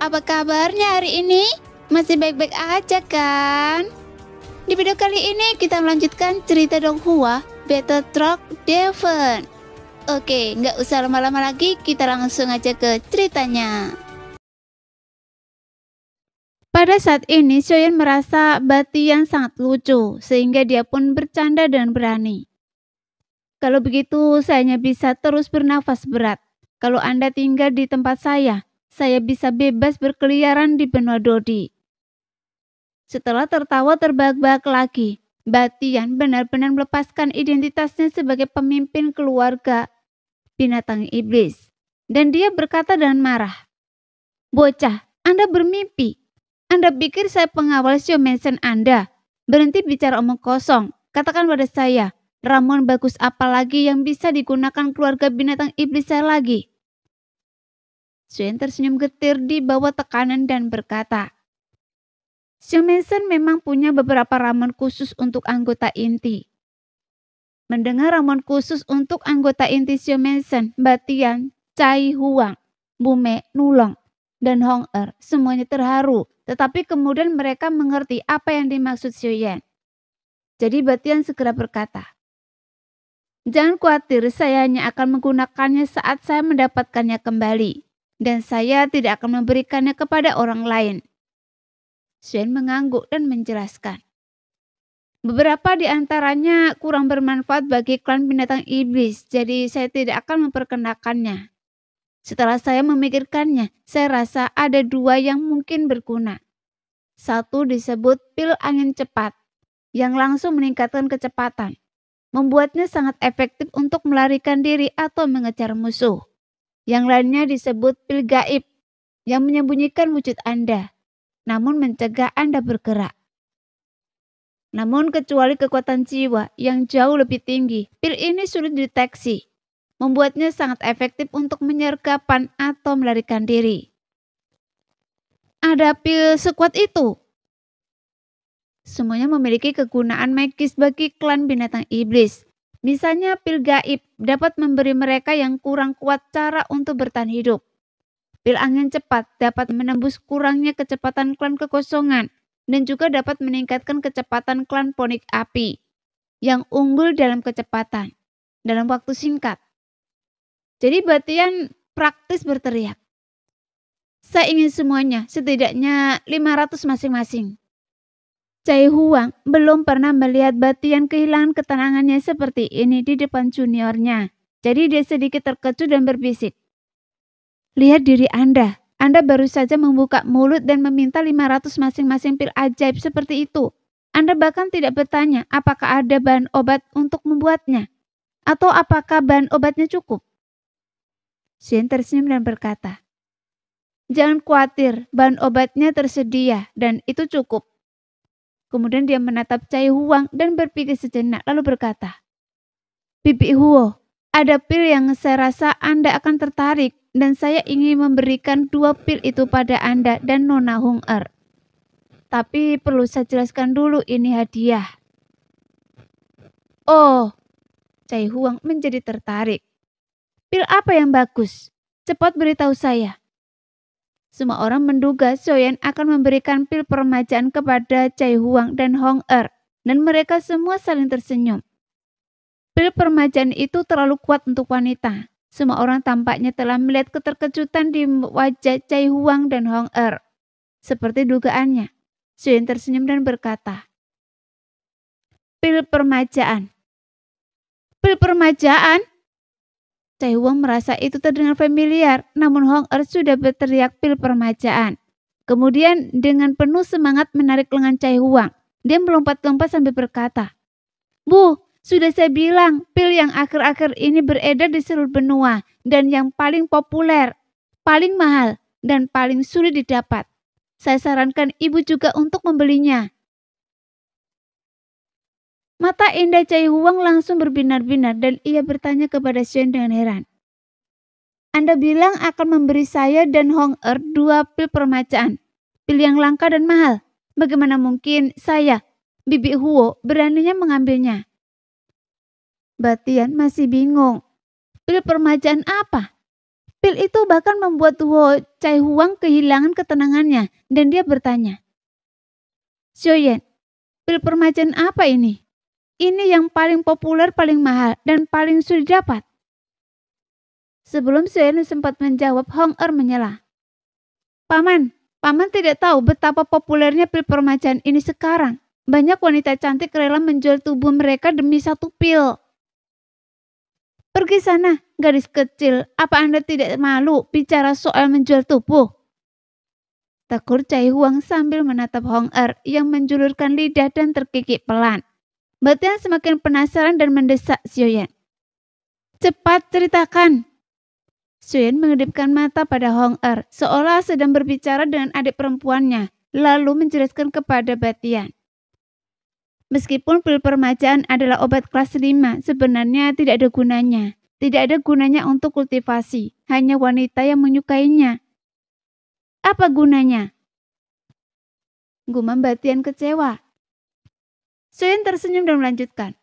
apa kabarnya hari ini? Masih baik-baik aja kan? Di video kali ini kita melanjutkan cerita Donghua Battle Truck Devon. Oke, nggak usah lama-lama lagi, kita langsung aja ke ceritanya. Pada saat ini, Xiaoyan merasa Batian sangat lucu, sehingga dia pun bercanda dan berani. Kalau begitu, saya hanya bisa terus bernafas berat. Kalau Anda tinggal di tempat saya bisa bebas berkeliaran di benua Dodi. Setelah tertawa terbahak-bahak lagi, Batian benar-benar melepaskan identitasnya sebagai pemimpin keluarga binatang iblis. Dan dia berkata dengan marah, "Bocah, Anda bermimpi. Anda pikir saya pengawal Xiao Mensen Anda? Berhenti bicara omong kosong. Katakan pada saya, ramuan bagus apa lagi yang bisa digunakan keluarga binatang iblis saya lagi?" Xiaoyan tersenyum getir di bawah tekanan dan berkata, "Xiao Mensen memang punya beberapa ramuan khusus untuk anggota inti." Mendengar ramuan khusus untuk anggota inti Xiao Mensen, Batian, Cai Huang, Bume, Nulong, dan Hong Er semuanya terharu, tetapi kemudian mereka mengerti apa yang dimaksud Xiaoyan. Jadi Batian segera berkata, "Jangan khawatir, saya hanya akan menggunakannya saat saya mendapatkannya kembali, dan saya tidak akan memberikannya kepada orang lain." Xiaoyan mengangguk dan menjelaskan, "Beberapa di antaranya kurang bermanfaat bagi klan binatang iblis, jadi saya tidak akan memperkenalkannya. Setelah saya memikirkannya, saya rasa ada dua yang mungkin berguna. Satu disebut pil angin cepat, yang langsung meningkatkan kecepatan, membuatnya sangat efektif untuk melarikan diri atau mengejar musuh. Yang lainnya disebut pil gaib, yang menyembunyikan wujud Anda, namun mencegah Anda bergerak. Namun kecuali kekuatan jiwa yang jauh lebih tinggi, pil ini sulit dideteksi, membuatnya sangat efektif untuk menyergapan atau melarikan diri." "Ada pil sekuat itu?" "Semuanya memiliki kegunaan magis bagi klan binatang iblis. Misalnya pil gaib dapat memberi mereka yang kurang kuat cara untuk bertahan hidup. Pil angin cepat dapat menembus kurangnya kecepatan klan kekosongan dan juga dapat meningkatkan kecepatan klan ponik api yang unggul dalam kecepatan dalam waktu singkat." Jadi Batian praktis berteriak, "Saya ingin semuanya, setidaknya 500 masing-masing." Cai Huang belum pernah melihat Batian kehilangan ketenangannya seperti ini di depan juniornya. Jadi dia sedikit terkejut dan berbisik, "Lihat diri Anda. Anda baru saja membuka mulut dan meminta 500 masing-masing pil ajaib seperti itu. Anda bahkan tidak bertanya apakah ada bahan obat untuk membuatnya, atau apakah bahan obatnya cukup." Xian tersenyum dan berkata, "Jangan khawatir, bahan obatnya tersedia dan itu cukup." Kemudian dia menatap Cai Huang dan berpikir sejenak lalu berkata, "Bibi Huo, ada pil yang saya rasa Anda akan tertarik dan saya ingin memberikan 2 pil itu pada Anda dan Nona Hong Er. Tapi perlu saya jelaskan dulu ini hadiah." "Oh," Cai Huang menjadi tertarik. "Pil apa yang bagus? Cepat beritahu saya." Semua orang menduga Xiaoyan akan memberikan pil peremajaan kepada Cai Huang dan Hong Er, dan mereka semua saling tersenyum. Pil peremajaan itu terlalu kuat untuk wanita. Semua orang tampaknya telah melihat keterkejutan di wajah Cai Huang dan Hong Er. Seperti dugaannya, Xiaoyan tersenyum dan berkata, "Pil peremajaan." "Pil peremajaan?" Cai Huang merasa itu terdengar familiar, namun Hong Er sudah berteriak pil peremajaan. Kemudian dengan penuh semangat menarik lengan Cai Huang. Dia melompat-lompat sambil berkata, "Bu, sudah saya bilang pil yang akhir-akhir ini beredar di seluruh benua dan yang paling populer, paling mahal, dan paling sulit didapat. Saya sarankan ibu juga untuk membelinya." Mata indah Cai Huang langsung berbinar-binar dan ia bertanya kepada Xian dengan heran, "Anda bilang akan memberi saya dan Hong Er 2 pil peremajaan, pil yang langka dan mahal. Bagaimana mungkin saya, Bibi Huo, beraninya mengambilnya?" Batian masih bingung. "Pil peremajaan apa?" Pil itu bahkan membuat Chai Huang kehilangan ketenangannya dan dia bertanya, Xiaoyan, pil permajaan apa ini? Ini yang paling populer, paling mahal, dan paling sulit didapat. Sebelum Xiaoyan sempat menjawab, Hong Er menyela. Paman tidak tahu betapa populernya pil permajaan ini sekarang. Banyak wanita cantik rela menjual tubuh mereka demi satu pil. Pergi sana, gadis kecil. Apa Anda tidak malu bicara soal menjual tubuh? Tegur Chai Huang sambil menatap Hong Er yang menjulurkan lidah dan terkikik pelan. Batian semakin penasaran dan mendesak Xiaoyan. Cepat ceritakan. Xiaoyan mengedipkan mata pada Hong Er seolah sedang berbicara dengan adik perempuannya, lalu menjelaskan kepada Batian. Meskipun pil permajaan adalah obat kelas 5, sebenarnya tidak ada gunanya. Tidak ada gunanya untuk kultivasi, hanya wanita yang menyukainya. Apa gunanya? Gumam Batian kecewa. Xiaoyan tersenyum dan melanjutkan.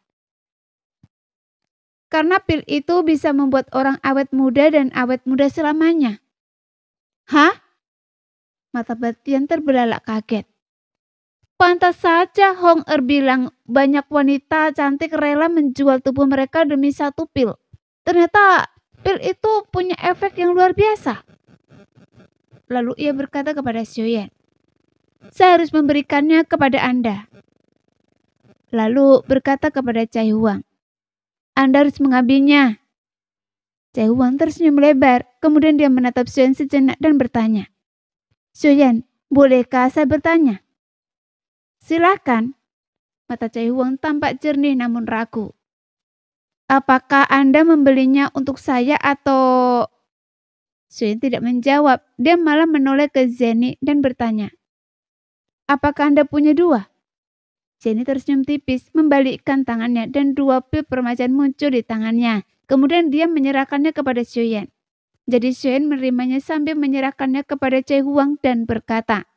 Karena pil itu bisa membuat orang awet muda dan awet muda selamanya. Hah? Mata Batian terbelalak kaget. Pantas saja Hong Er bilang banyak wanita cantik rela menjual tubuh mereka demi satu pil. Ternyata pil itu punya efek yang luar biasa. Lalu ia berkata kepada Xiaoyan, saya harus memberikannya kepada Anda. Lalu berkata kepada Chai Huang, Anda harus mengambilnya. Chai Huang tersenyum lebar, kemudian dia menatap Xiaoyan sejenak dan bertanya, Xiaoyan, bolehkah saya bertanya? Silakan. Mata Chai Huang tampak jernih namun ragu. Apakah Anda membelinya untuk saya atau... Xiaoyan tidak menjawab, dia malah menoleh ke Zeni dan bertanya, apakah Anda punya dua? Zeni tersenyum tipis, membalikkan tangannya dan dua pil permajaan muncul di tangannya. Kemudian dia menyerahkannya kepada Xiaoyan. Jadi Xiaoyan menerimanya sambil menyerahkannya kepada Chai Huang dan berkata,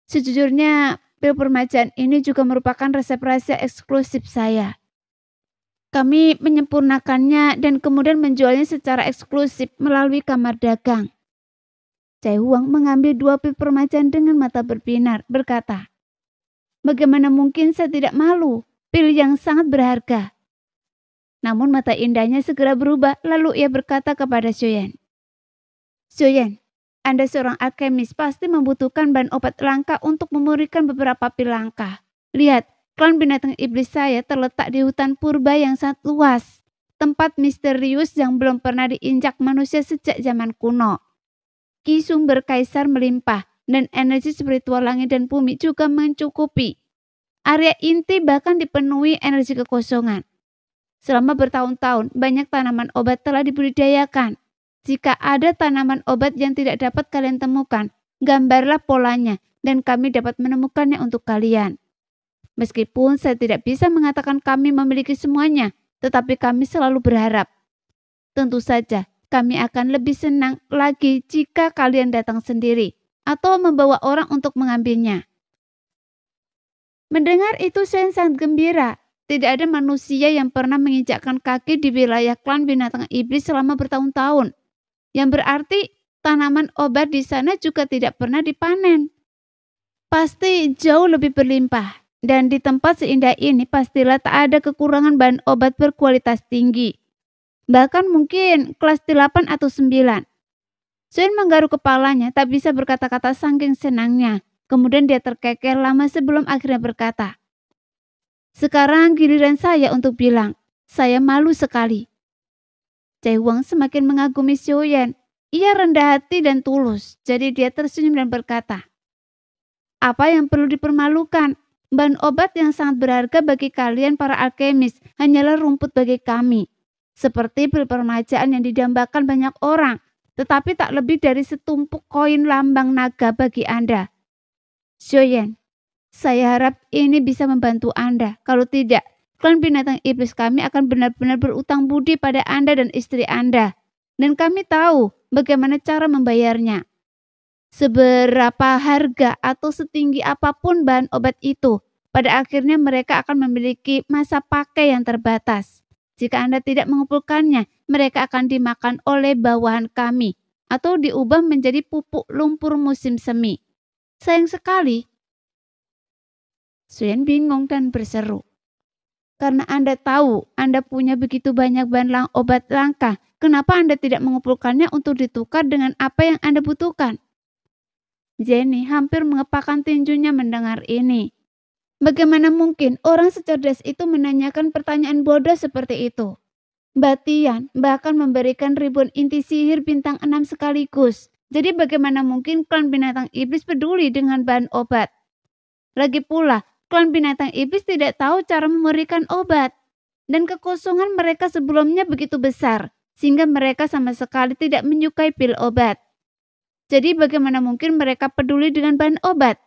sejujurnya, pil permajaan ini juga merupakan resep rahasia eksklusif saya. Kami menyempurnakannya dan kemudian menjualnya secara eksklusif melalui kamar dagang. Chai Huang mengambil dua pil permajaan dengan mata berbinar, berkata, bagaimana mungkin saya tidak malu? Pil yang sangat berharga. Namun mata indahnya segera berubah, lalu ia berkata kepada Xiaoyan, Xiaoyan, Anda seorang alkemis pasti membutuhkan bahan obat langka untuk memurnikan beberapa pil langka. Lihat, klan binatang iblis saya terletak di hutan purba yang sangat luas. Tempat misterius yang belum pernah diinjak manusia sejak zaman kuno. Ki sumber kaisar melimpah dan energi spiritual langit dan bumi juga mencukupi. Area inti bahkan dipenuhi energi kekosongan. Selama bertahun-tahun, banyak tanaman obat telah dibudidayakan. Jika ada tanaman obat yang tidak dapat kalian temukan, gambarlah polanya dan kami dapat menemukannya untuk kalian. Meskipun saya tidak bisa mengatakan kami memiliki semuanya, tetapi kami selalu berharap. Tentu saja, kami akan lebih senang lagi jika kalian datang sendiri atau membawa orang untuk mengambilnya. Mendengar itu saya sangat gembira. Tidak ada manusia yang pernah menginjakkan kaki di wilayah klan binatang iblis selama bertahun-tahun. Yang berarti tanaman obat di sana juga tidak pernah dipanen. Pasti jauh lebih berlimpah. Dan di tempat seindah ini pastilah tak ada kekurangan bahan obat berkualitas tinggi. Bahkan mungkin kelas 8 atau 9. Xiaoyan menggaruk kepalanya, tak bisa berkata-kata saking senangnya. Kemudian dia terkekel lama sebelum akhirnya berkata, sekarang giliran saya untuk bilang, saya malu sekali. Chai Huang semakin mengagumi Xiaoyan. Ia rendah hati dan tulus, jadi dia tersenyum dan berkata, apa yang perlu dipermalukan? Bahan obat yang sangat berharga bagi kalian para alkemis hanyalah rumput bagi kami. Seperti pil permajaan yang didambakan banyak orang, tetapi tak lebih dari setumpuk koin lambang naga bagi Anda. Xiaoyan, saya harap ini bisa membantu Anda. Kalau tidak, klan binatang iblis kami akan benar-benar berutang budi pada Anda dan istri Anda. Dan kami tahu bagaimana cara membayarnya. Seberapa harga atau setinggi apapun bahan obat itu, pada akhirnya mereka akan memiliki masa pakai yang terbatas. Jika Anda tidak mengumpulkannya, mereka akan dimakan oleh bawahan kami atau diubah menjadi pupuk lumpur musim semi. Sayang sekali. Xuyen bingung dan berseru. Karena Anda tahu Anda punya begitu banyak bahan obat langka, kenapa Anda tidak mengumpulkannya untuk ditukar dengan apa yang Anda butuhkan? Jenny hampir mengepakkan tinjunya mendengar ini. Bagaimana mungkin orang secerdas itu menanyakan pertanyaan bodoh seperti itu? Mbak Tian bahkan memberikan ribuan inti sihir bintang 6 sekaligus. Jadi bagaimana mungkin klan binatang iblis peduli dengan bahan obat? Lagi pula, klan binatang iblis tidak tahu cara memberikan obat. Dan kekosongan mereka sebelumnya begitu besar, sehingga mereka sama sekali tidak menyukai pil obat. Jadi bagaimana mungkin mereka peduli dengan bahan obat?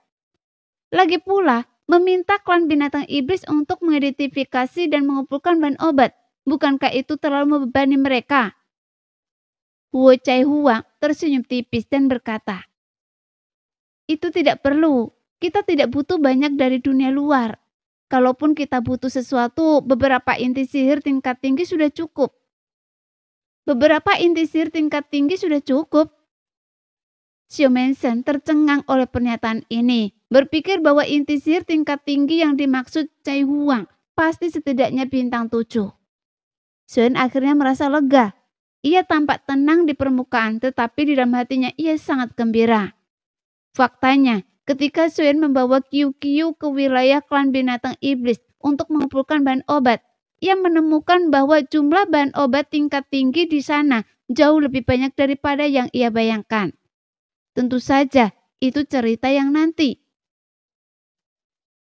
Lagi pula, meminta klan binatang iblis untuk mengidentifikasi dan mengumpulkan bahan obat. Bukankah itu terlalu membebani mereka? Huo Cai Huang tersenyum tipis dan berkata, itu tidak perlu. Kita tidak butuh banyak dari dunia luar. Kalaupun kita butuh sesuatu, beberapa inti sihir tingkat tinggi sudah cukup. Beberapa inti sihir tingkat tinggi sudah cukup. Xiao Mensen tercengang oleh pernyataan ini, berpikir bahwa inti sihir tingkat tinggi yang dimaksud Cai Huang pasti setidaknya bintang 7. Xuyen akhirnya merasa lega. Ia tampak tenang di permukaan, tetapi di dalam hatinya ia sangat gembira. Faktanya, ketika Xuyen membawa Qiu-Qiu ke wilayah klan binatang iblis untuk mengumpulkan bahan obat, ia menemukan bahwa jumlah bahan obat tingkat tinggi di sana jauh lebih banyak daripada yang ia bayangkan. Tentu saja, itu cerita yang nanti.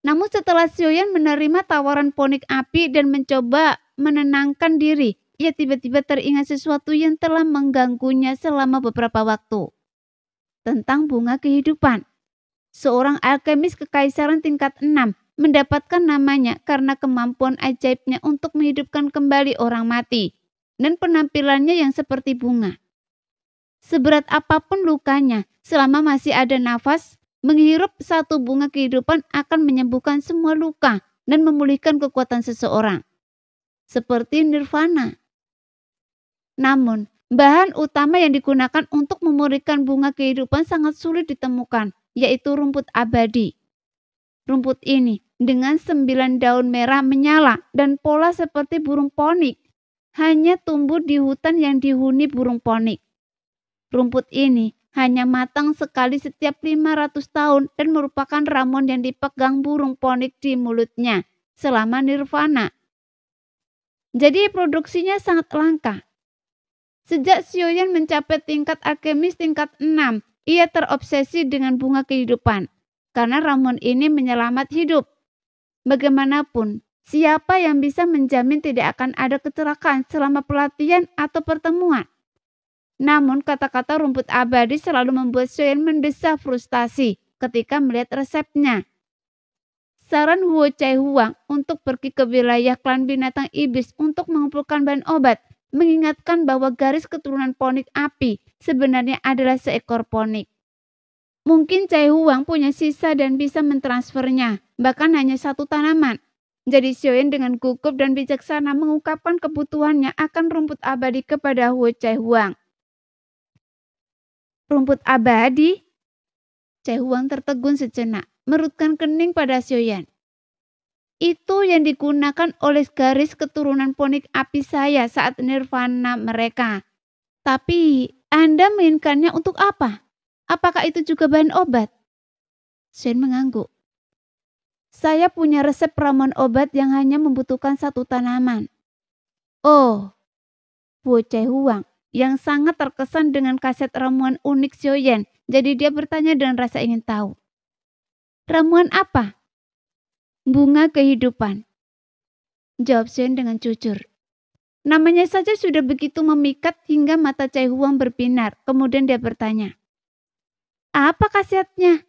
Namun setelah Xiaoyan menerima tawaran ponik api dan mencoba menenangkan diri, ia tiba-tiba teringat sesuatu yang telah mengganggunya selama beberapa waktu. Tentang bunga kehidupan. Seorang alkemis kekaisaran tingkat 6 mendapatkan namanya karena kemampuan ajaibnya untuk menghidupkan kembali orang mati dan penampilannya yang seperti bunga. Seberat apapun lukanya, selama masih ada nafas, menghirup satu bunga kehidupan akan menyembuhkan semua luka dan memulihkan kekuatan seseorang. Seperti nirvana. Namun, bahan utama yang digunakan untuk memurihkan bunga kehidupan sangat sulit ditemukan, yaitu rumput abadi. Rumput ini dengan 9 daun merah menyala dan pola seperti burung ponik, hanya tumbuh di hutan yang dihuni burung ponik. Rumput ini hanya matang sekali setiap 500 tahun dan merupakan ramuan yang dipegang burung ponik di mulutnya selama nirvana. Jadi produksinya sangat langka. Sejak Xiaoyan mencapai tingkat alkemis tingkat 6, ia terobsesi dengan bunga kehidupan karena ramuan ini menyelamat hidup. Bagaimanapun, siapa yang bisa menjamin tidak akan ada kecelakaan selama pelatihan atau pertemuan? Namun kata-kata rumput abadi selalu membuat Xiaoyan mendesah frustasi ketika melihat resepnya. Saran Huo Cai Huang untuk pergi ke wilayah klan binatang iblis untuk mengumpulkan bahan obat mengingatkan bahwa garis keturunan ponik api sebenarnya adalah seekor ponik. Mungkin Cai Huang punya sisa dan bisa mentransfernya, bahkan hanya satu tanaman. Jadi Xiaoyan dengan gugup dan bijaksana mengungkapkan kebutuhannya akan rumput abadi kepada Huo Cai Huang. Rumput abadi? Cai Huang tertegun sejenak, merutkan kening pada Xiaoyan. Itu yang digunakan oleh garis keturunan ponik api saya saat nirvana mereka. Tapi Anda menginginkannya untuk apa? Apakah itu juga bahan obat? Xiaoyan mengangguk. Saya punya resep ramuan obat yang hanya membutuhkan satu tanaman. Oh, Huo Cai Huang yang sangat terkesan dengan kaset ramuan unik Xiaoyan, jadi dia bertanya dengan rasa ingin tahu. Ramuan apa? Bunga kehidupan. Jawab Xiaoyan dengan jujur. Namanya saja sudah begitu memikat hingga mata Cai Huang berbinar. Kemudian dia bertanya, apa khasiatnya?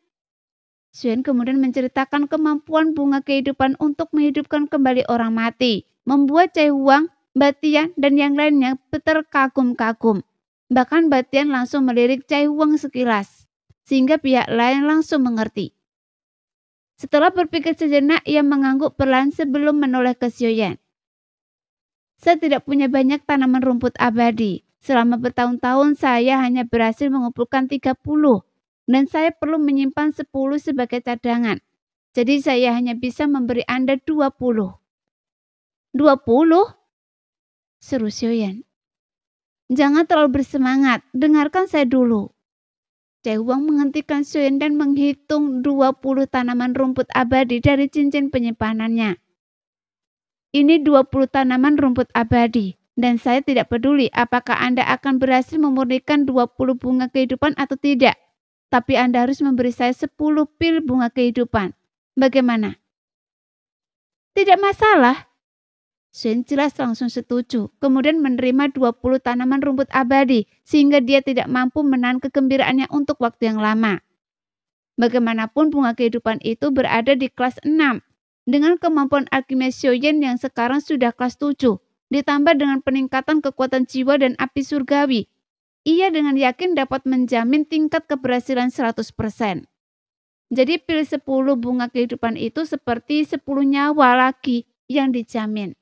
Xiaoyan kemudian menceritakan kemampuan bunga kehidupan untuk menghidupkan kembali orang mati, membuat Cai Huang, Batian, dan yang lainnya terkagum-kagum. Bahkan Batian langsung melirik Cai Huang sekilas, sehingga pihak lain langsung mengerti. Setelah berpikir sejenak, ia mengangguk perlahan sebelum menoleh ke Xiaoyan. Saya tidak punya banyak tanaman rumput abadi. Selama bertahun-tahun saya hanya berhasil mengumpulkan 30 dan saya perlu menyimpan 10 sebagai cadangan. Jadi saya hanya bisa memberi Anda 20. 20? Seru Xiaoyan. Jangan terlalu bersemangat, dengarkan saya dulu. Cai Huang menghentikan Xiaoyan dan menghitung 20 tanaman rumput abadi dari cincin penyimpanannya. Ini 20 tanaman rumput abadi, dan saya tidak peduli apakah Anda akan berhasil memurnikan 20 bunga kehidupan atau tidak. Tapi Anda harus memberi saya 10 pil bunga kehidupan. Bagaimana? Tidak masalah. Shen jelas langsung setuju, kemudian menerima 20 tanaman rumput abadi, sehingga dia tidak mampu menahan kegembiraannya untuk waktu yang lama. Bagaimanapun bunga kehidupan itu berada di kelas 6, dengan kemampuan Archimedes Xiaoyan yang sekarang sudah kelas 7, ditambah dengan peningkatan kekuatan jiwa dan api surgawi. Ia dengan yakin dapat menjamin tingkat keberhasilan 100%. Jadi pil 10 bunga kehidupan itu seperti 10 nyawa lagi yang dijamin.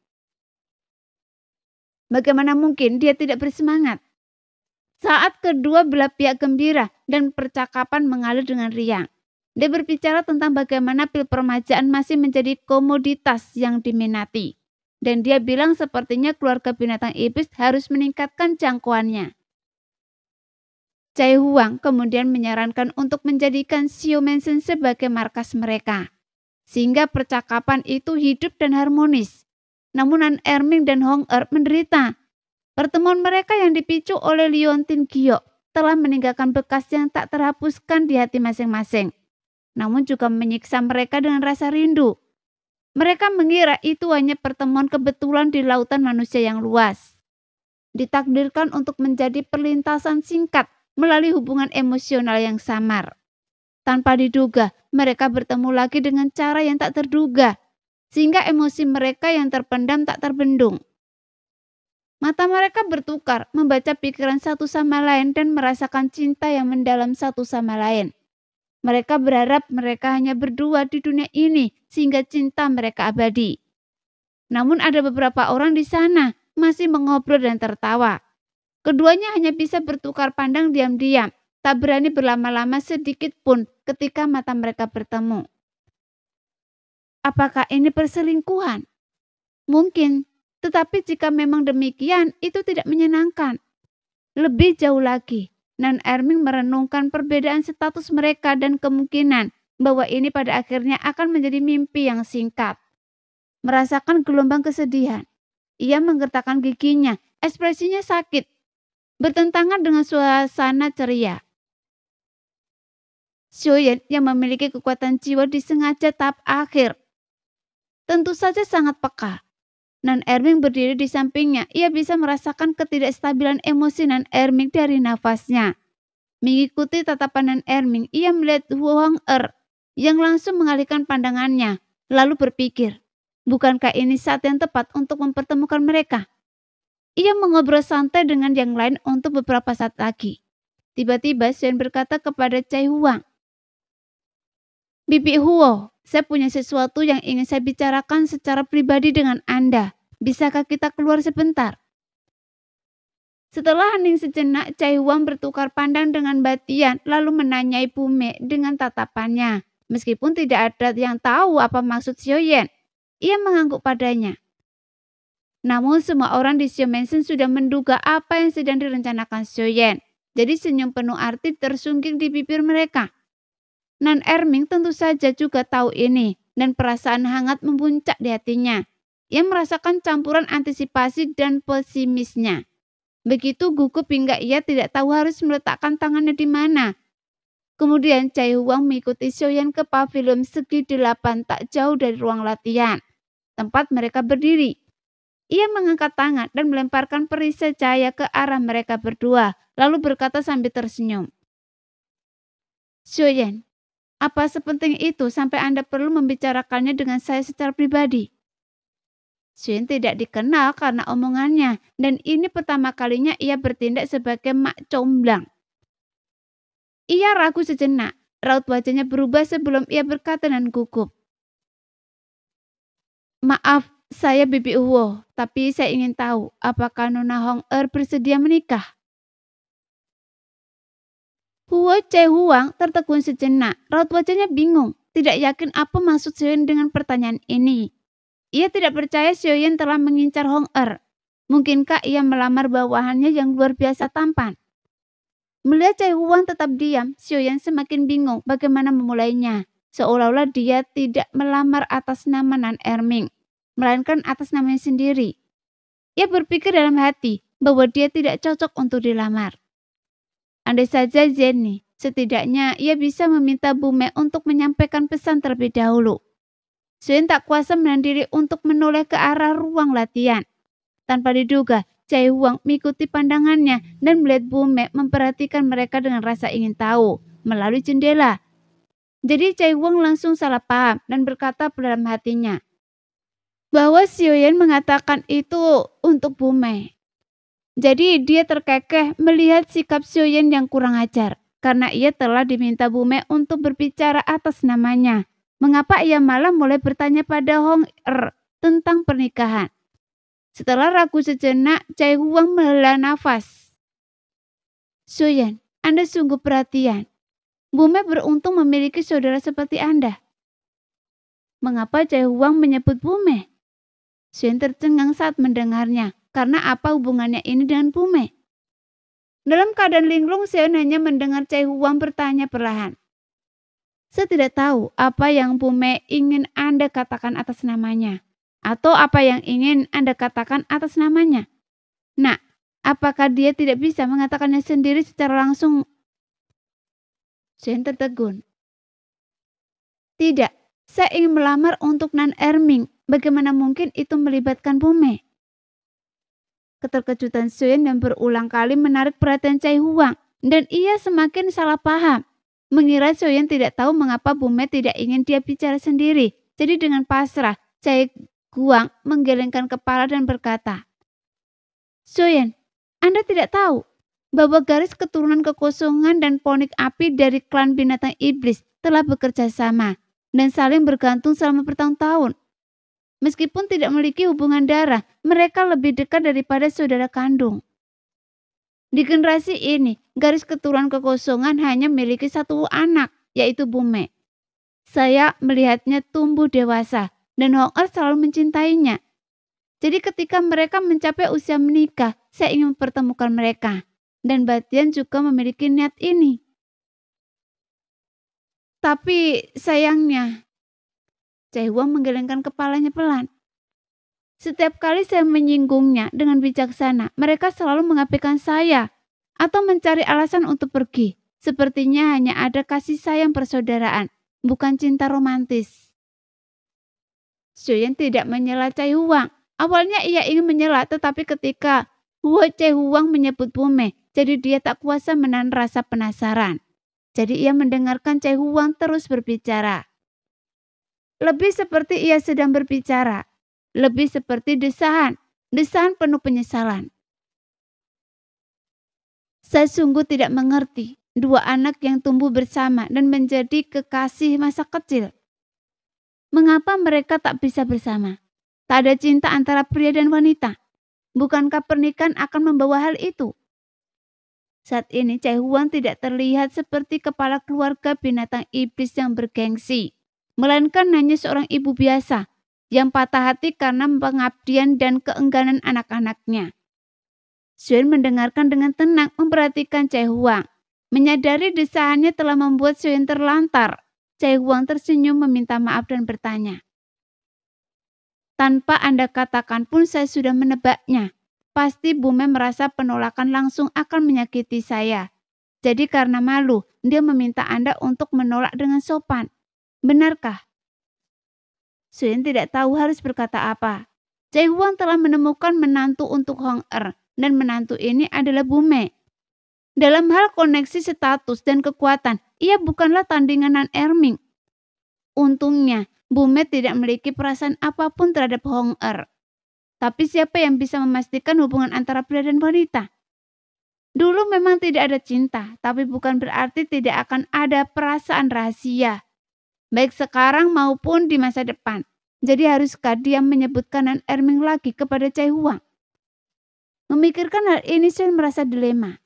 Bagaimana mungkin dia tidak bersemangat? Saat kedua belah pihak gembira dan percakapan mengalir dengan riang. Dia berbicara tentang bagaimana pil permajaan masih menjadi komoditas yang diminati. Dan dia bilang sepertinya keluarga binatang iblis harus meningkatkan jangkauannya. Cai Huang kemudian menyarankan untuk menjadikan Xiao Mansion sebagai markas mereka. Sehingga percakapan itu hidup dan harmonis. Namun Nan Erming dan Hong Er menderita. Pertemuan mereka yang dipicu oleh Liontin Giok telah meninggalkan bekas yang tak terhapuskan di hati masing-masing. Namun juga menyiksa mereka dengan rasa rindu. Mereka mengira itu hanya pertemuan kebetulan di lautan manusia yang luas. Ditakdirkan untuk menjadi perlintasan singkat melalui hubungan emosional yang samar. Tanpa diduga, mereka bertemu lagi dengan cara yang tak terduga, sehingga emosi mereka yang terpendam tak terbendung. Mata mereka bertukar, membaca pikiran satu sama lain dan merasakan cinta yang mendalam satu sama lain. Mereka berharap mereka hanya berdua di dunia ini sehingga cinta mereka abadi. Namun ada beberapa orang di sana masih mengobrol dan tertawa. Keduanya hanya bisa bertukar pandang diam-diam, tak berani berlama-lama sedikit pun ketika mata mereka bertemu. Apakah ini perselingkuhan? Mungkin, tetapi jika memang demikian, itu tidak menyenangkan. Lebih jauh lagi, Nan Erming merenungkan perbedaan status mereka dan kemungkinan bahwa ini pada akhirnya akan menjadi mimpi yang singkat. Merasakan gelombang kesedihan, ia menggertakkan giginya, ekspresinya sakit, bertentangan dengan suasana ceria. Xiaoyan yang memiliki kekuatan jiwa disengaja tahap akhir, tentu saja sangat peka. Nan Erming berdiri di sampingnya. Ia bisa merasakan ketidakstabilan emosi Nan Erming dari nafasnya. Mengikuti tatapan Nan Erming, ia melihat Hong Er yang langsung mengalihkan pandangannya, lalu berpikir, bukankah ini saat yang tepat untuk mempertemukan mereka? Ia mengobrol santai dengan yang lain untuk beberapa saat lagi. Tiba-tiba Xian berkata kepada Cai Huang, Bibi Huo, saya punya sesuatu yang ingin saya bicarakan secara pribadi dengan Anda. Bisakah kita keluar sebentar? Setelah hening sejenak, Cai Huang bertukar pandang dengan Batian lalu menanyai Bume dengan tatapannya. Meskipun tidak ada yang tahu apa maksud Xiaoyan, ia mengangguk padanya. Namun semua orang di Xiao Mansion sudah menduga apa yang sedang direncanakan Xiaoyan. Jadi senyum penuh arti tersungging di bibir mereka. Nan Erming tentu saja juga tahu ini dan perasaan hangat memuncak di hatinya. Ia merasakan campuran antisipasi dan pesimisnya. Begitu gugup hingga ia tidak tahu harus meletakkan tangannya di mana. Kemudian Cai Huang mengikuti Xiaoyan ke pavilion segi 8 tak jauh dari ruang latihan, tempat mereka berdiri. Ia mengangkat tangan dan melemparkan perisai cahaya ke arah mereka berdua, lalu berkata sambil tersenyum. Xiaoyan, apa sepenting itu sampai Anda perlu membicarakannya dengan saya secara pribadi? Xiaoyan tidak dikenal karena omongannya, dan ini pertama kalinya ia bertindak sebagai mak comblang. Ia ragu sejenak, raut wajahnya berubah sebelum ia berkata dengan gugup. Maaf, saya Bibi Uwo, tapi saya ingin tahu apakah Nona Hong Er bersedia menikah? Huo Che Huang tertegun sejenak, raut wajahnya bingung, tidak yakin apa maksud Xiaoyan dengan pertanyaan ini. Ia tidak percaya Xiaoyan telah mengincar Hong Er. Mungkinkah ia melamar bawahannya yang luar biasa tampan? Melihat Che Huang tetap diam, Xiaoyan semakin bingung bagaimana memulainya. Seolah-olah dia tidak melamar atas nama Nan Erming, melainkan atas namanya sendiri. Ia berpikir dalam hati bahwa dia tidak cocok untuk dilamar. Andai saja Jenny, setidaknya ia bisa meminta Bu Mei untuk menyampaikan pesan terlebih dahulu. Xiaoyan tak kuasa menahan diri untuk menoleh ke arah ruang latihan. Tanpa diduga, Che Huang mengikuti pandangannya dan melihat Bu Mei memperhatikan mereka dengan rasa ingin tahu melalui jendela. Jadi Che Huang langsung salah paham dan berkata dalam hatinya bahwa Xiaoyan mengatakan itu untuk Bu Mei. Jadi dia terkekeh melihat sikap Xiaoyan yang kurang ajar karena ia telah diminta Bu Mei untuk berbicara atas namanya. Mengapa ia malah mulai bertanya pada Hong Er tentang pernikahan? Setelah ragu sejenak, Che Huang menghela nafas. Xiaoyan, Anda sungguh perhatian. Bu Mei beruntung memiliki saudara seperti Anda. Mengapa Che Huang menyebut Bu Mei? Xiaoyan tercengang saat mendengarnya. Karena apa hubungannya ini dengan Bu Mei? Dalam keadaan linglung, Xiaoyan hanya mendengar Che Huang bertanya perlahan. Saya tidak tahu apa yang Bu Mei ingin Anda katakan atas namanya. Atau apa yang ingin Anda katakan atas namanya. Nah, apakah dia tidak bisa mengatakannya sendiri secara langsung? Xiaoyan tertegun. Tidak, saya ingin melamar untuk Nan Erming. Bagaimana mungkin itu melibatkan Bu Mei? Keterkejutan Xiaoyan yang berulang kali menarik perhatian Che Huang dan ia semakin salah paham. Mengira Xiaoyan tidak tahu mengapa Bu Mei tidak ingin dia bicara sendiri. Jadi dengan pasrah, Che Huang menggelengkan kepala dan berkata, Xiaoyan, Anda tidak tahu bahwa garis keturunan kekosongan dan ponik api dari klan binatang iblis telah bekerja sama dan saling bergantung selama bertahun-tahun. Meskipun tidak memiliki hubungan darah, mereka lebih dekat daripada saudara kandung. Di generasi ini, garis keturunan kekosongan hanya memiliki satu anak, yaitu Bu Mei. Saya melihatnya tumbuh dewasa, dan Hong Er selalu mencintainya. Jadi ketika mereka mencapai usia menikah, saya ingin mempertemukan mereka. Dan Batian juga memiliki niat ini. Tapi sayangnya, Che Huang menggelengkan kepalanya pelan. Setiap kali saya menyinggungnya dengan bijaksana, mereka selalu mengabaikan saya atau mencari alasan untuk pergi. Sepertinya hanya ada kasih sayang persaudaraan, bukan cinta romantis. Xiaoyan tidak menyela Che Huang. Awalnya ia ingin menyela, tetapi ketika Che Huang menyebut Bu Mei, jadi dia tak kuasa menahan rasa penasaran. Jadi ia mendengarkan Che Huang terus berbicara. Lebih seperti ia sedang berbicara, lebih seperti desahan penuh penyesalan. Saya sungguh tidak mengerti dua anak yang tumbuh bersama dan menjadi kekasih masa kecil. Mengapa mereka tak bisa bersama? Tak ada cinta antara pria dan wanita. Bukankah pernikahan akan membawa hal itu? Saat ini Che Huang tidak terlihat seperti kepala keluarga binatang iblis yang bergengsi, melainkan hanya seorang ibu biasa yang patah hati karena pengabdian dan keengganan anak-anaknya. Xiaoyan mendengarkan dengan tenang memperhatikan Che Huang. Menyadari desahannya telah membuat Xiaoyan terlantar. Che Huang tersenyum meminta maaf dan bertanya, tanpa Anda katakan pun saya sudah menebaknya. Pasti Bu Mei merasa penolakan langsung akan menyakiti saya. Jadi karena malu, dia meminta Anda untuk menolak dengan sopan. Benarkah? Xiaoyan tidak tahu harus berkata apa. Che Huang telah menemukan menantu untuk Hong Er, dan menantu ini adalah Bu Mei. Dalam hal koneksi status dan kekuatan, ia bukanlah tandingan Nan Erming. Untungnya, Bu Mei tidak memiliki perasaan apapun terhadap Hong Er. Tapi siapa yang bisa memastikan hubungan antara pria dan wanita? Dulu memang tidak ada cinta, tapi bukan berarti tidak akan ada perasaan rahasia. Baik sekarang maupun di masa depan. Jadi haruskah dia menyebutkan Nan Erming lagi kepada Cai Huang? Memikirkan hal ini, Xiaoyan merasa dilema.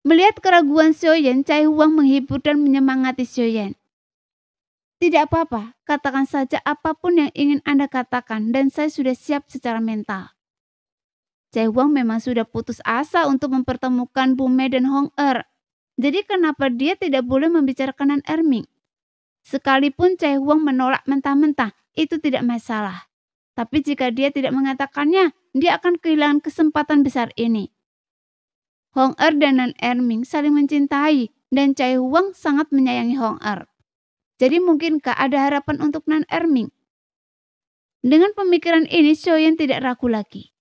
Melihat keraguan Xiaoyan, Cai Huang menghibur dan menyemangati Xiaoyan. Tidak apa-apa, katakan saja apapun yang ingin Anda katakan dan saya sudah siap secara mental. Cai Huang memang sudah putus asa untuk mempertemukan Bu Mei dan Hong Er. Jadi kenapa dia tidak boleh membicarakan Nan Erming? Sekalipun Cai Huang menolak mentah-mentah, itu tidak masalah. Tapi jika dia tidak mengatakannya, dia akan kehilangan kesempatan besar ini. Hong Er dan Nan Erming saling mencintai dan Cai Huang sangat menyayangi Hong Er. Jadi mungkinkah ada harapan untuk Nan Erming? Dengan pemikiran ini, Xiaoyan tidak ragu lagi.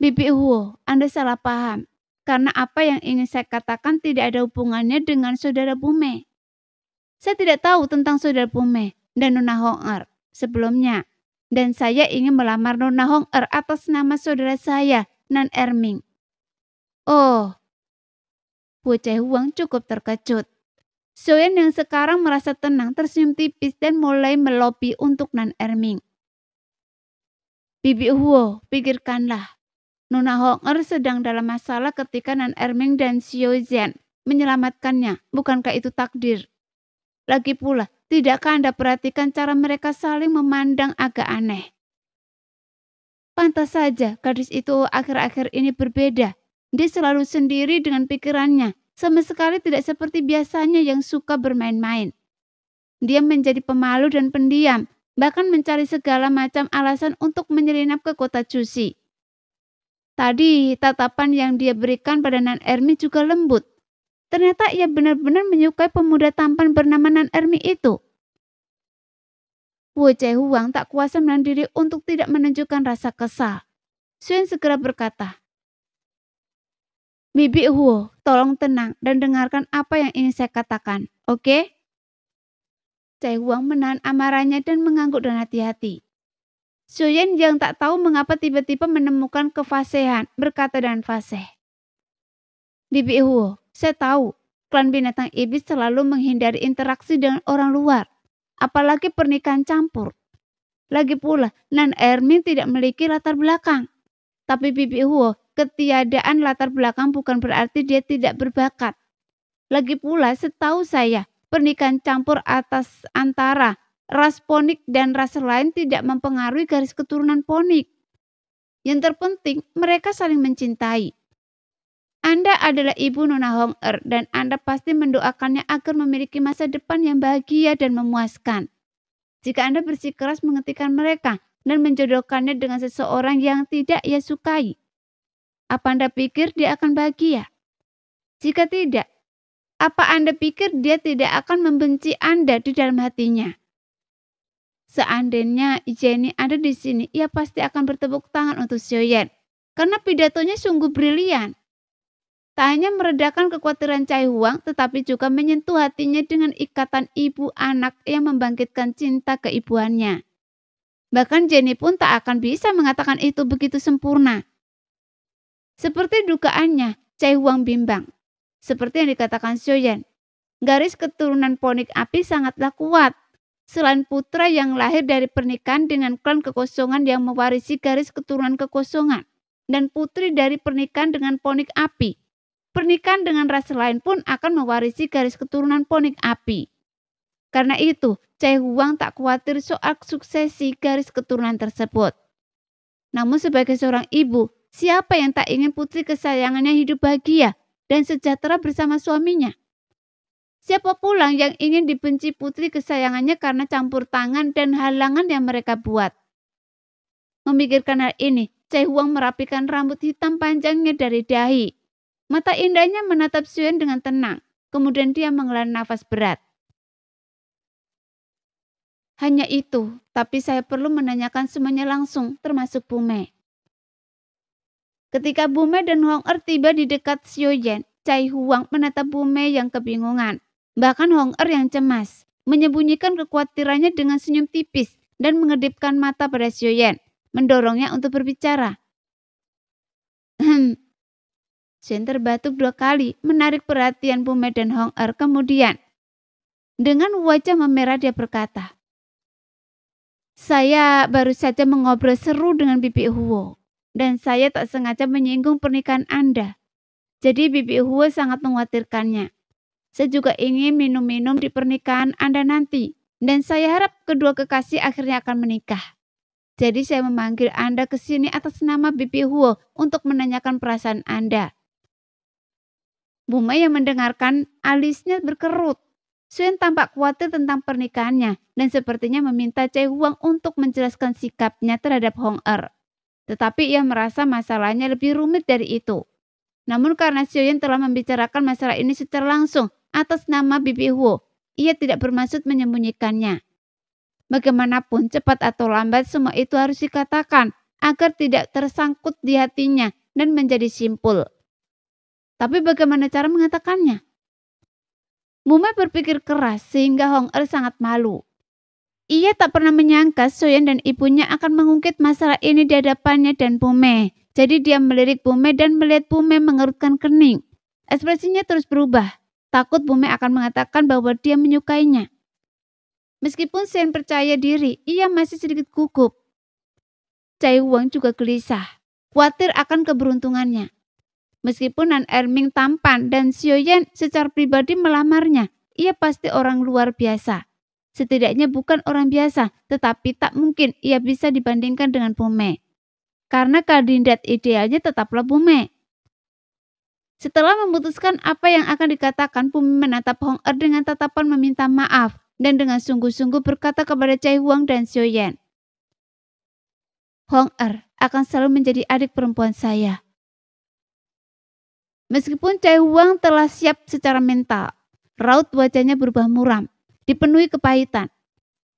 Bibi Huo, Anda salah paham. Karena apa yang ingin saya katakan tidak ada hubungannya dengan saudara Bu Mei. Saya tidak tahu tentang saudara Bu Mei dan Nona Hong Er sebelumnya. Dan saya ingin melamar Nona Hong Er atas nama saudara saya, Nan Erming. Oh, Bu Cai Huang cukup terkejut. Xiaoyan yang sekarang merasa tenang tersenyum tipis dan mulai melobi untuk Nan Erming. Bibi Huo, pikirkanlah. Nona Hong Er sedang dalam masalah ketika Nan Erming dan Xiao Zhan menyelamatkannya. Bukankah itu takdir? Lagi pula, tidakkah Anda perhatikan cara mereka saling memandang agak aneh? Pantas saja gadis itu akhir-akhir ini berbeda. Dia selalu sendiri dengan pikirannya, sama sekali tidak seperti biasanya yang suka bermain-main. Dia menjadi pemalu dan pendiam, bahkan mencari segala macam alasan untuk menyelinap ke kota Cusi. Tadi tatapan yang dia berikan pada Nan Ermi juga lembut. Ternyata ia benar-benar menyukai pemuda tampan bernama Nan Ermi itu. Wu Cai Huang tak kuasa menahan diri untuk tidak menunjukkan rasa kesal. Xuan segera berkata, Bibi Huo, tolong tenang dan dengarkan apa yang ingin saya katakan, oke? Cai Huang menahan amarahnya dan mengangguk dengan hati-hati. Xuan yang tak tahu mengapa tiba-tiba menemukan kefasihan berkata dengan fasih. Bibi Huo, saya tahu klan binatang iblis selalu menghindari interaksi dengan orang luar, apalagi pernikahan campur. Lagi pula, Nan Ermin tidak memiliki latar belakang. Tapi Bibi Huo, ketiadaan latar belakang bukan berarti dia tidak berbakat. Lagi pula, setahu saya, pernikahan campur atas antara ras ponik dan ras lain tidak mempengaruhi garis keturunan ponik. Yang terpenting, mereka saling mencintai. Anda adalah ibu Nona Hong Er dan Anda pasti mendoakannya agar memiliki masa depan yang bahagia dan memuaskan. Jika Anda bersikeras menghentikan mereka dan menjodohkannya dengan seseorang yang tidak ia sukai, apa Anda pikir dia akan bahagia? Jika tidak, apa Anda pikir dia tidak akan membenci Anda di dalam hatinya? Seandainya Jenny ada di sini, ia pasti akan bertepuk tangan untuk Xiaoyan karena pidatonya sungguh brilian. Tak hanya meredakan kekhawatiran Cai Huang, tetapi juga menyentuh hatinya dengan ikatan ibu anak yang membangkitkan cinta keibuannya. Bahkan Jenny pun tak akan bisa mengatakan itu begitu sempurna. Seperti dugaannya, Cai Huang bimbang. Seperti yang dikatakan Xiaoyan, garis keturunan ponik api sangatlah kuat. Selain putra yang lahir dari pernikahan dengan klan kekosongan yang mewarisi garis keturunan kekosongan, dan putri dari pernikahan dengan ponik api. Pernikahan dengan ras lain pun akan mewarisi garis keturunan ponik api. Karena itu, Cai Huang tak khawatir soal suksesi garis keturunan tersebut. Namun sebagai seorang ibu, siapa yang tak ingin putri kesayangannya hidup bahagia dan sejahtera bersama suaminya? Siapa pula yang ingin dibenci putri kesayangannya karena campur tangan dan halangan yang mereka buat? Memikirkan hal ini, Cai Huang merapikan rambut hitam panjangnya dari dahi. Mata indahnya menatap Xuan dengan tenang, kemudian dia menghela nafas berat. Hanya itu, tapi saya perlu menanyakan semuanya langsung, termasuk Bu Mei. Ketika Bu Mei dan Hong Er tiba di dekat Xiaoyan, Cai Huang menatap Bu Mei yang kebingungan. Bahkan Hong Er yang cemas, menyembunyikan kekhawatirannya dengan senyum tipis dan mengedipkan mata pada Xiaoyan, mendorongnya untuk berbicara. Xuan terbatuk 2 kali, menarik perhatian Bu Mei dan Hong Er kemudian. Dengan wajah memerah dia berkata, "Saya baru saja mengobrol seru dengan Bibi Huo, dan saya tak sengaja menyinggung pernikahan Anda. Jadi Bibi Huo sangat mengkhawatirkannya. Saya juga ingin minum-minum di pernikahan Anda nanti, dan saya harap kedua kekasih akhirnya akan menikah. Jadi saya memanggil Anda ke sini atas nama Bibi Huo untuk menanyakan perasaan Anda." Bu Mei yang mendengarkan alisnya berkerut. Suen tampak khawatir tentang pernikahannya dan sepertinya meminta Chai Huang untuk menjelaskan sikapnya terhadap Hong Er. Tetapi ia merasa masalahnya lebih rumit dari itu. Namun karena Xiaoyan telah membicarakan masalah ini secara langsung atas nama Bibi Huo, ia tidak bermaksud menyembunyikannya. Bagaimanapun cepat atau lambat semua itu harus dikatakan agar tidak tersangkut di hatinya dan menjadi simpul. Tapi bagaimana cara mengatakannya? Bu Mei berpikir keras sehingga Hong Er sangat malu. Ia tak pernah menyangka Xiaoyan dan ibunya akan mengungkit masalah ini di hadapannya dan Bu Mei. Jadi dia melirik Bu Mei dan melihat Bu Mei mengerutkan kening. Ekspresinya terus berubah. Takut Bu Mei akan mengatakan bahwa dia menyukainya. Meskipun Xiaoyan percaya diri, ia masih sedikit gugup. Chai Huang juga gelisah, khawatir akan keberuntungannya. Meskipun Nan Erming tampan dan Xiaoyan secara pribadi melamarnya, ia pasti orang luar biasa. Setidaknya bukan orang biasa, tetapi tak mungkin ia bisa dibandingkan dengan Bu Mei. Karena kandidat idealnya tetaplah Bu Mei. Setelah memutuskan apa yang akan dikatakan, Bu Mei menatap Hong Er dengan tatapan meminta maaf dan dengan sungguh-sungguh berkata kepada Chai Huang dan Xiaoyan, "Hong Er akan selalu menjadi adik perempuan saya." Meskipun Chai Huang telah siap secara mental, raut wajahnya berubah muram, dipenuhi kepahitan.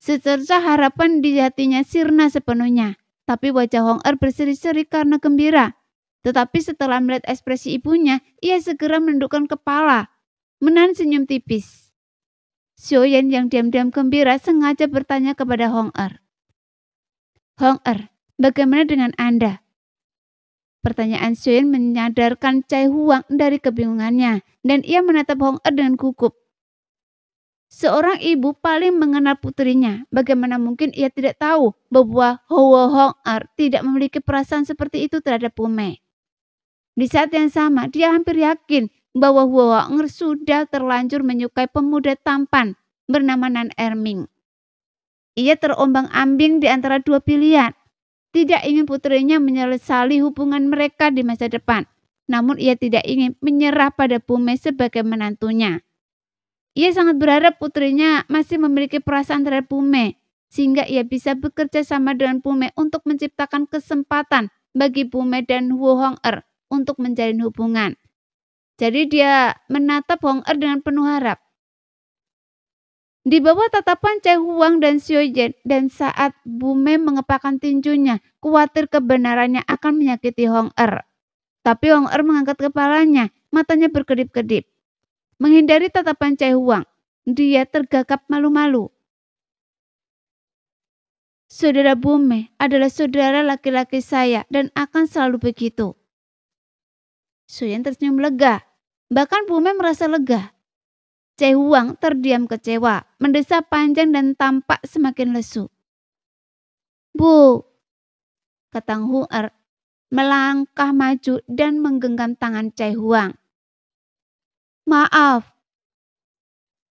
Secercah harapan di hatinya sirna sepenuhnya, tapi wajah Hong Er berseri-seri karena gembira. Tetapi setelah melihat ekspresi ibunya, ia segera menundukkan kepala, menahan senyum tipis. Xiaoyan yang diam-diam gembira sengaja bertanya kepada Hong Er, "Hong Er, bagaimana dengan Anda?" Pertanyaan Xiaoyan menyadarkan Chai Huang dari kebingungannya dan ia menatap Hong Er dengan gugup. Seorang ibu paling mengenal putrinya. Bagaimana mungkin ia tidak tahu bahwa Hong Er tidak memiliki perasaan seperti itu terhadap Bu Mei. Di saat yang sama, dia hampir yakin bahwa Hong Er sudah terlanjur menyukai pemuda tampan bernama Nan Erming. Ia terombang-ambing di antara dua pilihan. Tidak ingin putrinya menyesali hubungan mereka di masa depan. Namun ia tidak ingin menyerah pada Bu Mei sebagai menantunya. Ia sangat berharap putrinya masih memiliki perasaan terhadap Bu Mei, sehingga ia bisa bekerja sama dengan Bu Mei untuk menciptakan kesempatan bagi Bu Mei dan Hong Er untuk menjalin hubungan. Jadi dia menatap Hong Er dengan penuh harap. Di bawah tatapan Chai Huang dan Xiaoyan dan saat Bu Mei mengepakkan tinjunya, khawatir kebenarannya akan menyakiti Hong Er. Tapi Hong Er mengangkat kepalanya, matanya berkedip-kedip. Menghindari tatapan Chai Huang, dia tergagap malu-malu. Saudara Bu Mei adalah saudara laki-laki saya dan akan selalu begitu. Xiaoyan tersenyum lega, bahkan Bu Mei merasa lega. Chai Huang terdiam kecewa, mendesah panjang dan tampak semakin lesu. "Bu," kata Hong Er, melangkah maju dan menggenggam tangan Chai Huang. "Maaf."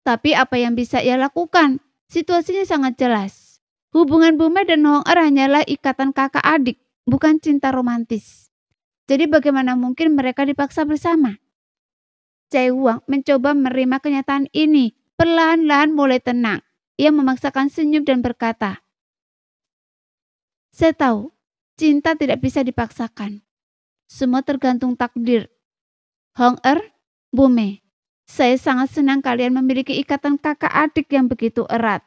Tapi apa yang bisa ia lakukan? Situasinya sangat jelas. Hubungan Bu Mei dan Hong Er hanyalah ikatan kakak adik, bukan cinta romantis. Jadi bagaimana mungkin mereka dipaksa bersama? Chai Huang mencoba menerima kenyataan ini, perlahan-lahan mulai tenang. Ia memaksakan senyum dan berkata, "Saya tahu, cinta tidak bisa dipaksakan. Semua tergantung takdir. Hong Er, Bu Mei, saya sangat senang kalian memiliki ikatan kakak adik yang begitu erat.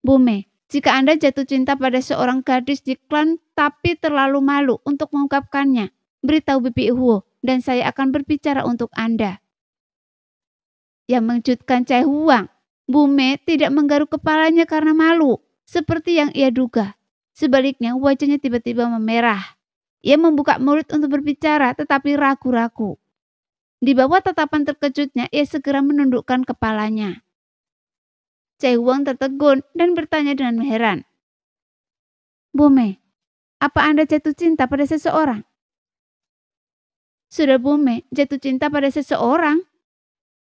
Bu Mei, jika Anda jatuh cinta pada seorang gadis di klan tapi terlalu malu untuk mengungkapkannya, beritahu Bibi Huo dan saya akan berbicara untuk Anda." Yang mengejutkan Chai Huang, Bu Mei tidak menggaruk kepalanya karena malu, seperti yang ia duga. Sebaliknya, wajahnya tiba-tiba memerah. Ia membuka mulut untuk berbicara, tetapi ragu-ragu. Di bawah tatapan terkejutnya, ia segera menundukkan kepalanya. Cai Huang tertegun dan bertanya dengan heran. "Bume, apa Anda jatuh cinta pada seseorang?" "Sudah Bume, jatuh cinta pada seseorang?"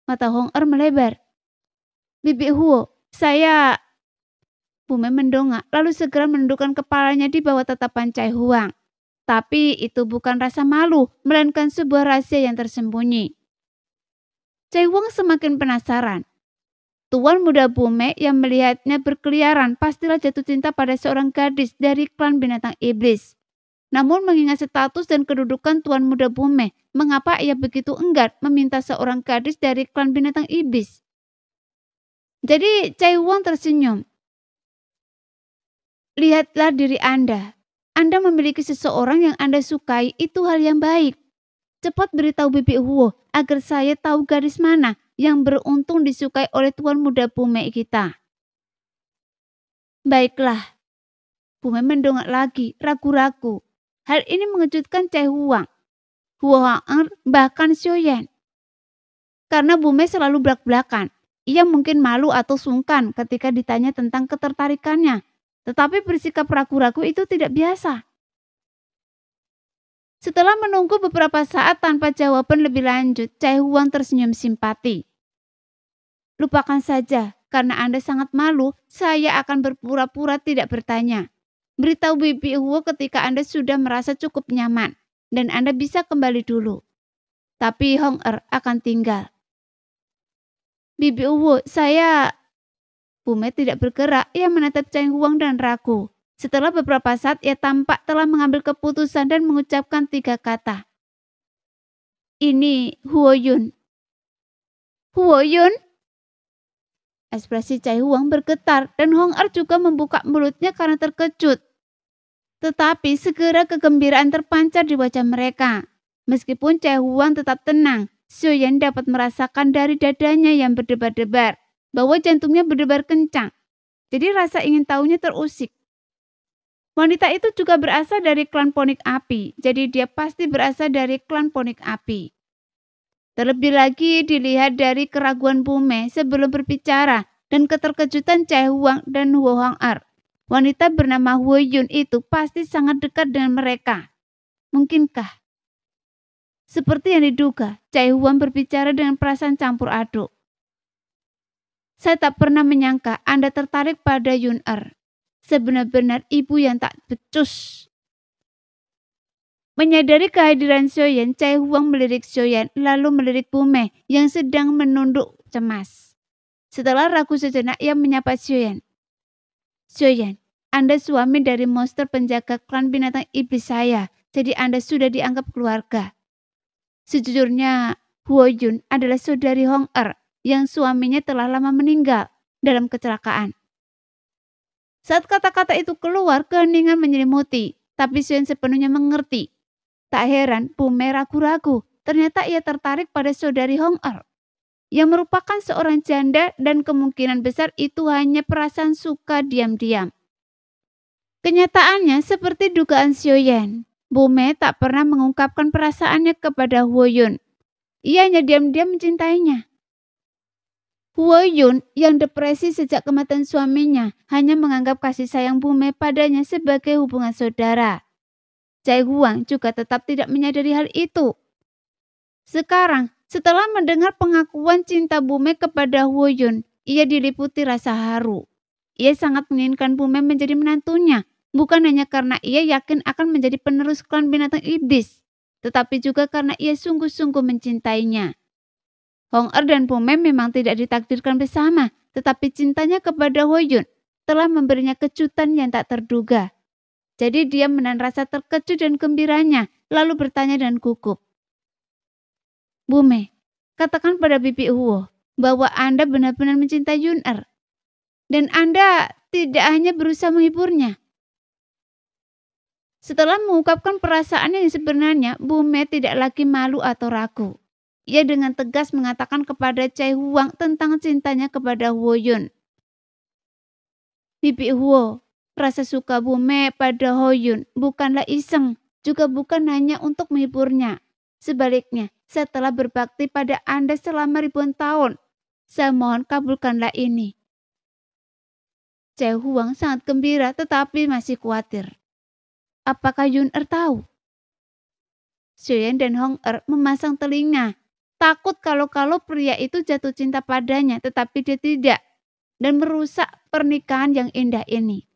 Mata Hong Er melebar. "Bibi Huo, saya..." Bume mendongak lalu segera menundukkan kepalanya di bawah tatapan Cai Huang. Tapi itu bukan rasa malu, melainkan sebuah rahasia yang tersembunyi. Cai Huang semakin penasaran. Tuan muda Bume yang melihatnya berkeliaran pastilah jatuh cinta pada seorang gadis dari klan binatang iblis. Namun mengingat status dan kedudukan Tuan muda Bume, mengapa ia begitu enggan meminta seorang gadis dari klan binatang iblis? Jadi Cai Huang tersenyum. "Lihatlah diri Anda. Anda memiliki seseorang yang Anda sukai, itu hal yang baik. Cepat beritahu Bibi Huo agar saya tahu gadis mana yang beruntung disukai oleh Tuan muda Bume kita." "Baiklah." Bume mendongak lagi, ragu-ragu. Hal ini mengejutkan Cai Huang, Huo Hang bahkan Xiaoyan. Karena Bume selalu belak-belakan. Ia mungkin malu atau sungkan ketika ditanya tentang ketertarikannya. Tetapi bersikap ragu-ragu itu tidak biasa. Setelah menunggu beberapa saat tanpa jawaban lebih lanjut, Cai Huang tersenyum simpati. "Lupakan saja, karena Anda sangat malu, saya akan berpura-pura tidak bertanya. Beritahu Bibi Huo ketika Anda sudah merasa cukup nyaman, dan Anda bisa kembali dulu. Tapi Hong Er akan tinggal." "Bibi Huo, saya..." Bume tidak bergerak, ia menatap Cai Huang dan ragu. Setelah beberapa saat, ia tampak telah mengambil keputusan dan mengucapkan 3 kata. "Ini Huo Yun." "Huo Yun?" Ekspresi Cai Huang bergetar dan Hong Er juga membuka mulutnya karena terkejut. Tetapi segera kegembiraan terpancar di wajah mereka. Meskipun Cai Huang tetap tenang, Xiaoyan dapat merasakan dari dadanya yang berdebar-debar bahwa jantungnya berdebar kencang. Jadi rasa ingin tahunya terusik. Wanita itu juga berasal dari klan Ponik Api, jadi dia pasti berasal dari klan Ponik Api. Terlebih lagi dilihat dari keraguan Bume sebelum berbicara dan keterkejutan Cai Huang dan Huo Hang Er. Wanita bernama Huo Yun itu pasti sangat dekat dengan mereka. Mungkinkah? Seperti yang diduga, Cai Huang berbicara dengan perasaan campur aduk. "Saya tak pernah menyangka Anda tertarik pada Yun Er. Sebenar-benar ibu yang tak becus." Menyadari kehadiran Xiaoyan, Cai Huang melirik Xiaoyan lalu melirik Bume yang sedang menunduk cemas. Setelah ragu sejenak, ia menyapa Xiaoyan. "Xiaoyan, Anda suami dari monster penjaga klan binatang iblis saya, jadi Anda sudah dianggap keluarga. Sejujurnya, Huo Yun adalah saudari Hong Er yang suaminya telah lama meninggal dalam kecelakaan." Saat kata-kata itu keluar, keheningan menyelimuti, tapi Xiaoyan sepenuhnya mengerti. Tak heran Bume ragu-ragu, ternyata ia tertarik pada saudari Hong Er, yang merupakan seorang janda dan kemungkinan besar itu hanya perasaan suka diam-diam. Kenyataannya seperti dugaan Xiaoyan, Bume tak pernah mengungkapkan perasaannya kepada Huo Yun. Ia hanya diam-diam mencintainya. Huo Yun yang depresi sejak kematian suaminya hanya menganggap kasih sayang Bume padanya sebagai hubungan saudara. Cai Huang juga tetap tidak menyadari hal itu. Sekarang, setelah mendengar pengakuan cinta Bume kepada Huo Yun, ia diliputi rasa haru. Ia sangat menginginkan Bume menjadi menantunya, bukan hanya karena ia yakin akan menjadi penerus klan binatang iblis, tetapi juga karena ia sungguh-sungguh mencintainya. Hong Er dan Bume memang tidak ditakdirkan bersama, tetapi cintanya kepada Huo Yun telah memberinya kejutan yang tak terduga. Jadi dia menahan rasa terkejut dan gembiranya, lalu bertanya dengan gugup. "Bume, katakan pada Bibi Huo bahwa Anda benar-benar mencintai Yun Er. Dan Anda tidak hanya berusaha menghiburnya." Setelah mengungkapkan perasaannya yang sebenarnya, Bume tidak lagi malu atau ragu. Ia dengan tegas mengatakan kepada Cai Huang tentang cintanya kepada Huo Yun. "Bibi Huo, rasa suka Bume pada Huo Yun bukanlah iseng, juga bukan hanya untuk menghiburnya. Sebaliknya, saya telah berbakti pada Anda selama ribuan tahun. Saya mohon kabulkanlah ini." Chae Huang sangat gembira tetapi masih khawatir. Apakah Yun Er tahu? Xiaoyan dan Hong Er memasang telinga, takut kalau pria itu jatuh cinta padanya, tetapi dia tidak, dan merusak pernikahan yang indah ini.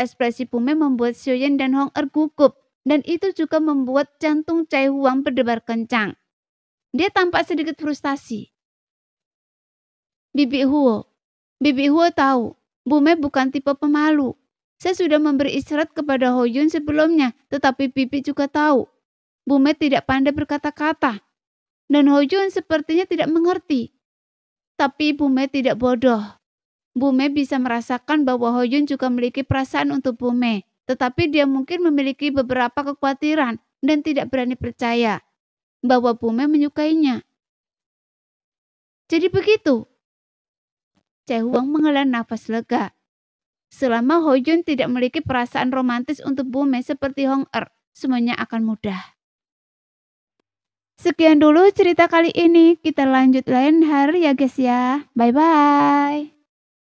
Ekspresi Pume membuat Xiaoyan dan Hong Er gugup, dan itu juga membuat jantung Chae Huang berdebar kencang. Dia tampak sedikit frustasi. Bibi Huo tahu, Bume bukan tipe pemalu. Saya sudah memberi isyarat kepada Ho Yun sebelumnya, tetapi Bibi juga tahu, Bume tidak pandai berkata-kata. Dan Ho Yun sepertinya tidak mengerti. Tapi Bume tidak bodoh. Bume bisa merasakan bahwa Ho Yun juga memiliki perasaan untuk Bume, tetapi dia mungkin memiliki beberapa kekhawatiran dan tidak berani percaya bahwa Bume menyukainya. Jadi begitu. Chae Huang menghela nafas lega. Selama Ho Yun tidak memiliki perasaan romantis untuk Bume seperti Hong Er, semuanya akan mudah. Sekian dulu cerita kali ini, kita lanjut lain hari ya guys ya. Bye-bye.